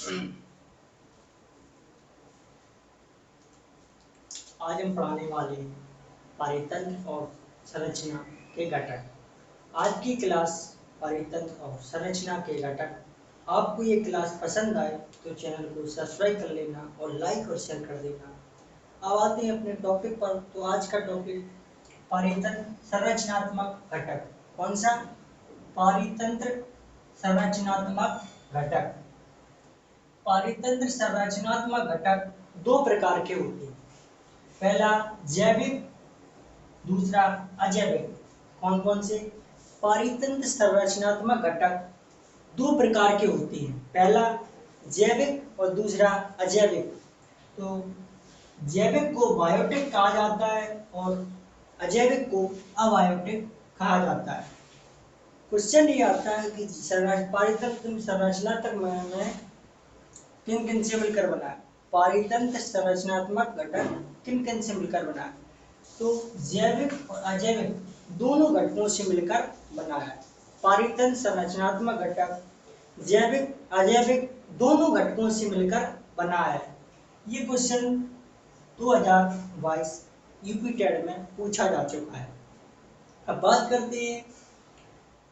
आज हम पढ़ाने वाले हैं पारितंत्र और संरचना के घटक। आज की क्लास पारितंत्र और संरचना के घटक। आपको ये क्लास पसंद आए तो चैनल को सब्सक्राइब कर लेना और लाइक और शेयर कर देना। अब आते हैं अपने टॉपिक पर। तो आज का टॉपिक पारितंत्र संरचनात्मक घटक। कौन सा? पारितंत्र संरचनात्मक घटक। पारितंत्र संरचनात्मक घटक दो प्रकार के होते हैं। पहला जैविक, दूसरा अजैविक। कौन कौन से? पारितंत्र संरचनात्मक घटक दो प्रकार के होते हैं। पहला जैविक और दूसरा अजैविक। तो जैविक को बायोटिक कहा जाता है और अजैविक को अबायोटिक कहा जाता है। क्वेश्चन ये आता है कि पारितंत्र संरचनात्मक में किन किन से मिलकर बना है? पारितंत्र संरचनात्मक घटक किन किन से मिलकर बना है? तो जैविक और अजैविक दोनों घटकों से मिलकर बना है। पारितंत्र संरचनात्मक घटक जैविक अजैविक दोनों घटकों से मिलकर बना है। ये क्वेश्चन 2022 यूपी टेट में पूछा जा चुका है। अब बात करते हैं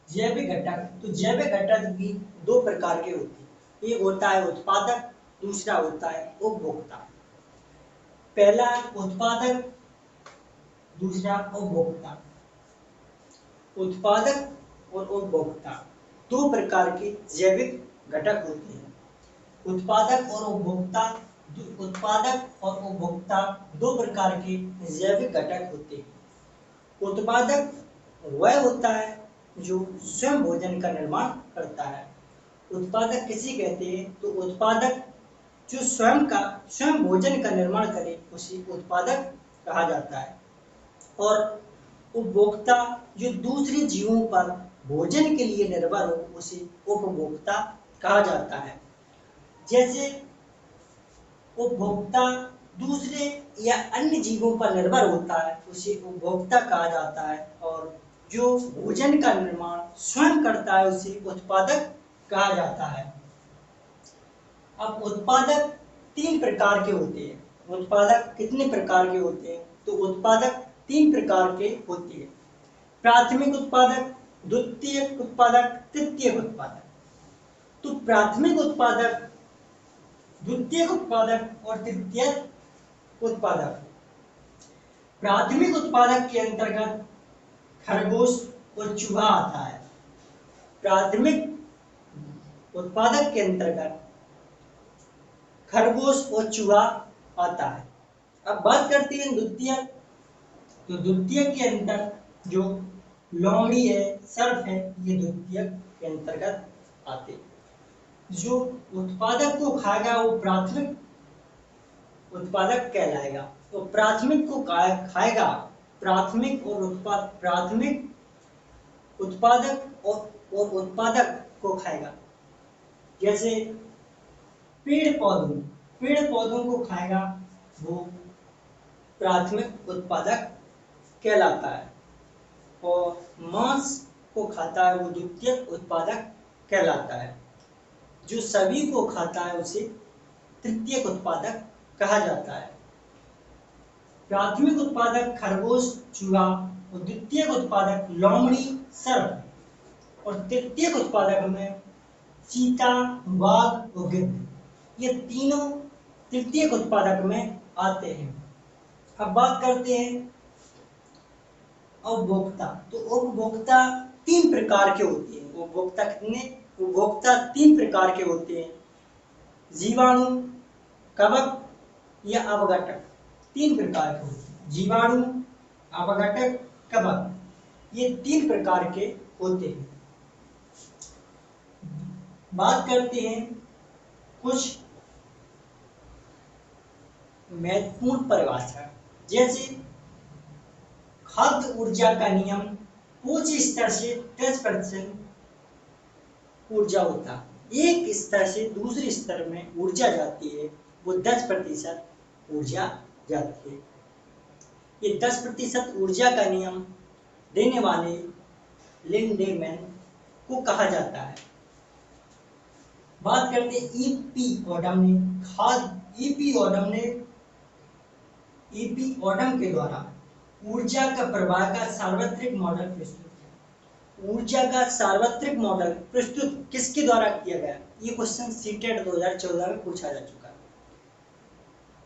जैविक घटक। तो जैविक घटक भी दो प्रकार के होते हैं। एक होता है उत्पादक, दूसरा होता है उपभोक्ता। पहला उत्पादक, दूसरा उपभोक्ता। उत्पादक और उपभोक्ता दो प्रकार के जैविक घटक होते हैं। उत्पादक और उपभोक्ता दो प्रकार के जैविक घटक होते हैं। उत्पादक वह होता है जो स्वयं भोजन का निर्माण करता है। उत्पादक किसे कहते हैं? तो उत्पादक जो स्वयं भोजन का निर्माण करे उसे उत्पादक कहा जाता है। और उपभोक्ता जो दूसरे जीवों पर भोजन के लिए निर्भर हो उसे उपभोक्ता कहा जाता है। जैसे उपभोक्ता दूसरे या अन्य जीवों पर निर्भर होता है उसे उपभोक्ता कहा जाता है। और जो भोजन का निर्माण स्वयं करता है उसे उत्पादक कहा जाता है। अब उत्पादक तीन प्रकार के होते हैं। उत्पादक कितने प्रकार के होते हैं? तो उत्पादक तीन प्रकार के होते हैं। प्राथमिक उत्पादक, द्वितीयक उत्पादक, तृतीयक उत्पादक। तो प्राथमिक उत्पादक, द्वितीयक उत्पादक और तृतीयक उत्पादक। प्राथमिक उत्पादक के अंतर्गत खरगोश और चूहा आता है। प्राथमिक उत्पादक के अंतर्गत खरगोश और चूहा आता है। अब बात करते हैं द्वितीयक। तो द्वितीयक के अंतर जो लोमड़ी है, सर्प है, ये द्वितीयक के अंतर्गत आते। जो उत्पादक को खाएगा वो प्राथमिक उत्पादक कहलाएगा। तो प्राथमिक को खाएगा प्राथमिक उत्पादक और उत्पादक को खाएगा। जैसे पेड़ पौधों को खाएगा वो प्राथमिक उत्पादक कहलाता है। और मांस को खाता है वो द्वितीयक उत्पादक कहलाता है। जो सभी को खाता है उसे तृतीयक उत्पादक कहा जाता है। प्राथमिक उत्पादक खरगोश चूहा और द्वितीयक उत्पादक लोमड़ी सर्प और तृतीयक उत्पादक में चीता बाघ और गिद्ध, ये तीनों तृतीयक उत्पादक में आते हैं। अब बात करते हैं उपभोक्ता। तो उपभोक्ता तीन प्रकार के होते हैं। उपभोक्ता तीन प्रकार के होते हैं। जीवाणु, कवक या अपघटक, तीन प्रकार के होते हैं। जीवाणु, अपघटक, कवक, ये तीन प्रकार के होते हैं। बात करते हैं कुछ महत्वपूर्ण परिभाषा। जैसे खाद्य ऊर्जा का नियम उच्च स्तर से 10% ऊर्जा होता है। एक स्तर से दूसरे स्तर में ऊर्जा जाती है वो 10% ऊर्जा जाती है। ये 10% ऊर्जा का नियम देने वाले लिंडेमैन को कहा जाता है। बात करते हैं ईपी ओडम के द्वारा ऊर्जा का प्रवाह का सार्वत्रिक मॉडल प्रस्तुत किया। ऊर्जा का सार्वत्रिक मॉडल प्रस्तुत किसके द्वारा किया गया? ये क्वेश्चन सीटेट 2014 में पूछा जा चुका है।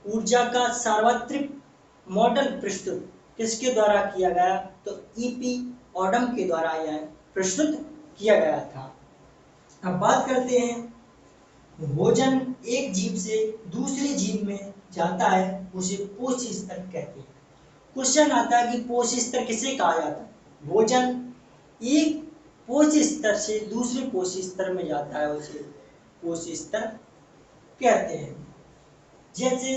ऊर्जा का सार्वत्रिक मॉडल प्रस्तुत किसके द्वारा किया गया? तो ईपी ओडम के द्वारा यह प्रस्तुत किया गया था। अब बात करते हैं, भोजन एक जीव से दूसरे जीव में जाता है उसे पोष स्तर कहते हैं। क्वेश्चन आता है कि पोष स्तर किसे कहा जाता है? भोजन एक पोष स्तर से दूसरे पोष स्तर में जाता है उसे पोष स्तर कहते हैं। जैसे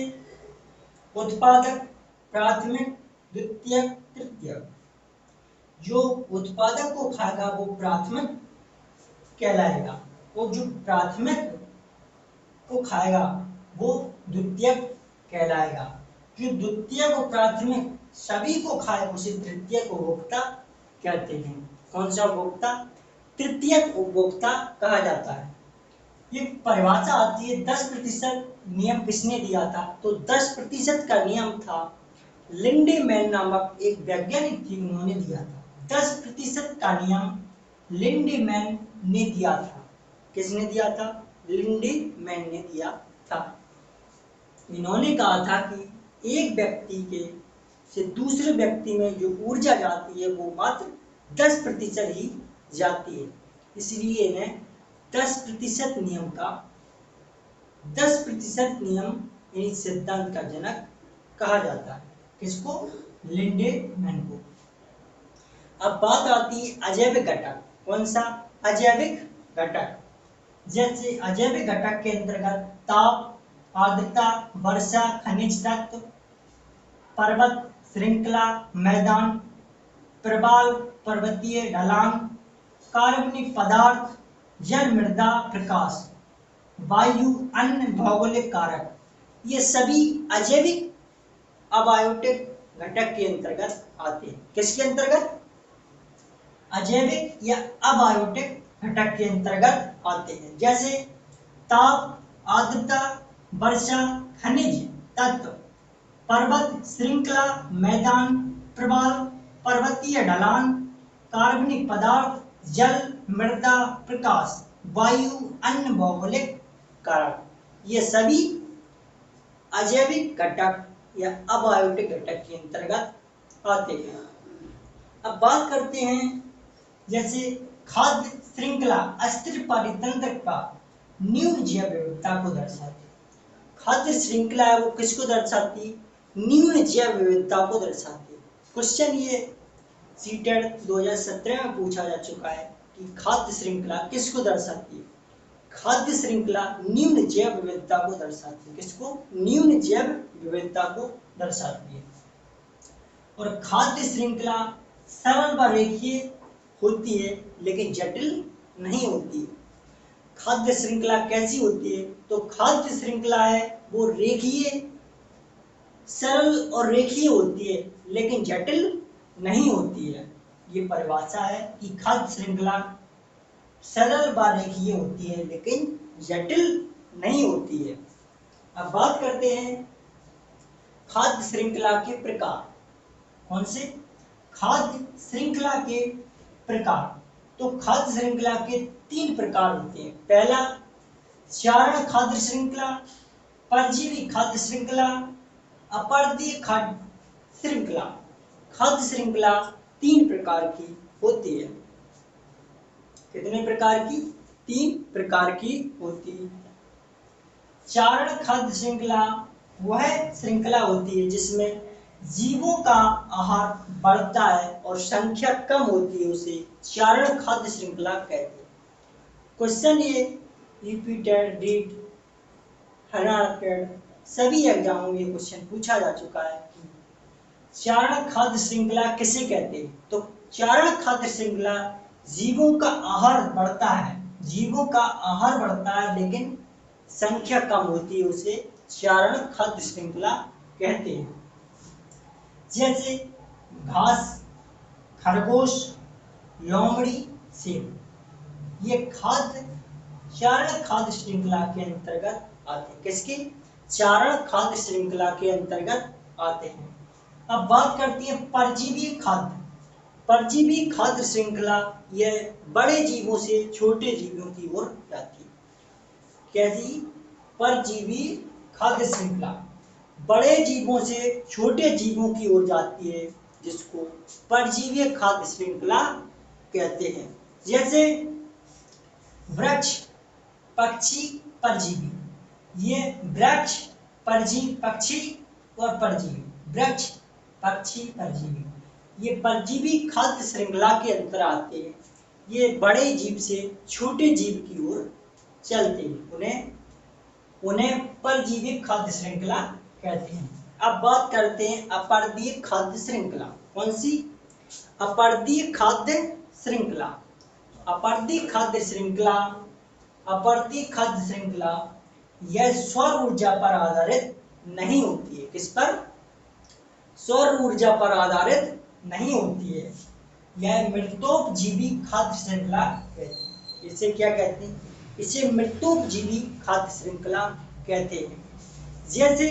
उत्पादक, प्राथमिक, द्वितीयक, तृतीयक। जो उत्पादक को खाएगा वो प्राथमिक कहलाएगा और जो प्राथमिक को खाएगा वो द्वितीयक कहलाएगा। जो द्वितीयक और प्राथमिक सभी को खाए उसे तृतीयक उपभोक्ता कहते हैं। कौन सा उपभोक्ता? तृतीयक उपभोक्ता कहा जाता है। ये परिभाषा आती है 10% नियम किसने दिया था? तो 10% का नियम था लिंडेमैन नामक एक वैज्ञानिक थी, उन्होंने दिया था। 10% का नियम लिंडेमैन ने दिया था। किसने दिया था? लिंडेमैन ने दिया था। इन्होंने कहा था कि एक व्यक्ति के से दूसरे व्यक्ति में जो ऊर्जा जाती है वो मात्र 10% ही जाती है। इसलिए इन्हें 10% नियम का 10% नियम इस सिद्धांत का जनक कहा जाता है। किसको? लिंडेमैन को। अब बात आती है अजैविक घटक। कौन सा? अजैविक घटक। जैसे अजैविक घटक के अंतर्गत ताप, आर्द्रता, वर्षा, खनिज तत्व, पर्वत श्रृंखला, मैदान, प्रवाल, पर्वतीय ढलान, कार्बनिक पदार्थ, जल, मृदा, प्रकाश, वायु, अन्य भौगोलिक कारक, ये सभी अजैविक अबायोटिक घटक के अंतर्गत आते हैं। किसके अंतर्गत? अजैविक या अबायोटिक घटक के अंतर्गत आते हैं। जैसे ताप, आर्द्रता, वर्षा, खनिज तत्व, पर्वत श्रृंखला, मैदान, प्रवाल, पर्वतीय ढलान, कार्बनिक पदार्थ, जल, मृदा, प्रकाश, वायु, अन्य भौगोलिक कारक, ये सभी अजैविक घटक या अबायोटिक घटक के अंतर्गत आते हैं। अब बात करते हैं, जैसे खाद्य श्रृंखला अस्थिर परितंत्र का न्यून जैव विविधता को दर्शाती है। खाद्य श्रृंखला है वो किसको दर्शाती? न्यून जैव विविधता को दर्शाती है। क्वेश्चन ये सीटेट 2017 में पूछा जा चुका है कि खाद्य श्रृंखला किसको दर्शाती है? खाद्य श्रृंखला न्यून जैव विविधता को दर्शाती है। किसको? न्यून जैव विविधता को दर्शाती है। और खाद्य श्रृंखला सरल व रेखीय होती है लेकिन जटिल नहीं होती है। खाद्य श्रृंखला कैसी होती है? तो खाद्य श्रृंखला है वो रेखीय, सरल और रेखीय होती है लेकिन जटिल नहीं होती है। ये परिभाषा है कि खाद्य श्रृंखला सरल व रेखीय होती है लेकिन जटिल नहीं होती है। अब बात करते हैं खाद्य श्रृंखला के प्रकार। कौन से? खाद्य श्रृंखला के प्रकार। तो खाद्य श्रृंखला के 3 प्रकार होते हैं। पहला चारण खाद्य श्रृंखला, परजीवी खाद्य श्रृंखला, अपरदीय खाद्य श्रृंखला। खाद्य श्रृंखला 3 प्रकार की होती है। कितने प्रकार की? 3 प्रकार की होती है। चारण खाद्य श्रृंखला वह श्रृंखला होती है जिसमें जीवों का आहार बढ़ता है और संख्या कम होती है, उसे चारण खाद्य श्रृंखला कहते हैं। क्वेश्चन ये रिपीटेड रीड हराटेड सभी एग्जामों में ये क्वेश्चन पूछा जा चुका है कि चारण खाद्य श्रृंखला किसे कहते हैं? तो चारण खाद्य श्रृंखला जीवों का आहार बढ़ता है, जीवों का आहार बढ़ता है लेकिन संख्या कम होती है, उसे चारण खाद्य श्रृंखला कहते हैं। जैसे घास, खरगोश, लोमड़ी, सेब, ये खाद्य चारण खाद्य श्रृंखला के अंतर्गत आते हैं। किसके? चारण खाद्य श्रृंखला के अंतर्गत आते हैं। अब बात करते हैं परजीवी खाद्य। परजीवी खाद्य श्रृंखला यह बड़े जीवों से छोटे जीवों की ओर जाती है। कैसी? परजीवी खाद्य श्रृंखला बड़े जीवों से छोटे जीवों की ओर जाती है, जिसको परजीवी खाद्य श्रृंखला कहते हैं। जैसे वृक्ष, पक्षी, परजीवी। ये वृक्ष, पक्षी और परजीवी। वृक्ष, पक्षी, परजीवी, ये परजीवी खाद्य श्रृंखला के अंतर आते हैं। ये बड़े जीव से छोटे जीव की ओर चलते हैं, उन्हें परजीवी खाद्य श्रृंखला कहते हैं। अब बात करते हैं अपरदीय खाद्य श्रृंखला। कौन सी? अपरदीय खाद्य श्रृंखला। अपरदीय खाद्य श्रृंखला, अपरदीय खाद्य श्रृंखला यह सौर ऊर्जा पर आधारित नहीं होती है। किस पर? सौर ऊर्जा पर आधारित नहीं होती है। यह मृतोपजीवी खाद्य श्रृंखला कहते हैं। इसे क्या कहते हैं? इसे मृतोपजीवी खाद्य श्रृंखला कहते हैं। जैसे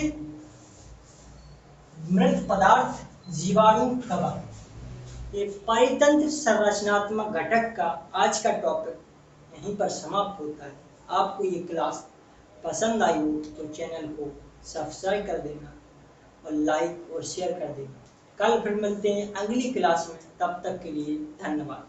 मृत पदार्थ, जीवाणु, कवक। ये परितंत्र संरचनात्मक घटक का आज का टॉपिक यहीं पर समाप्त होता है। आपको ये क्लास पसंद आई हो तो चैनल को सब्सक्राइब कर देना और लाइक और शेयर कर देना। कल फिर मिलते हैं अगली क्लास में, तब तक के लिए धन्यवाद।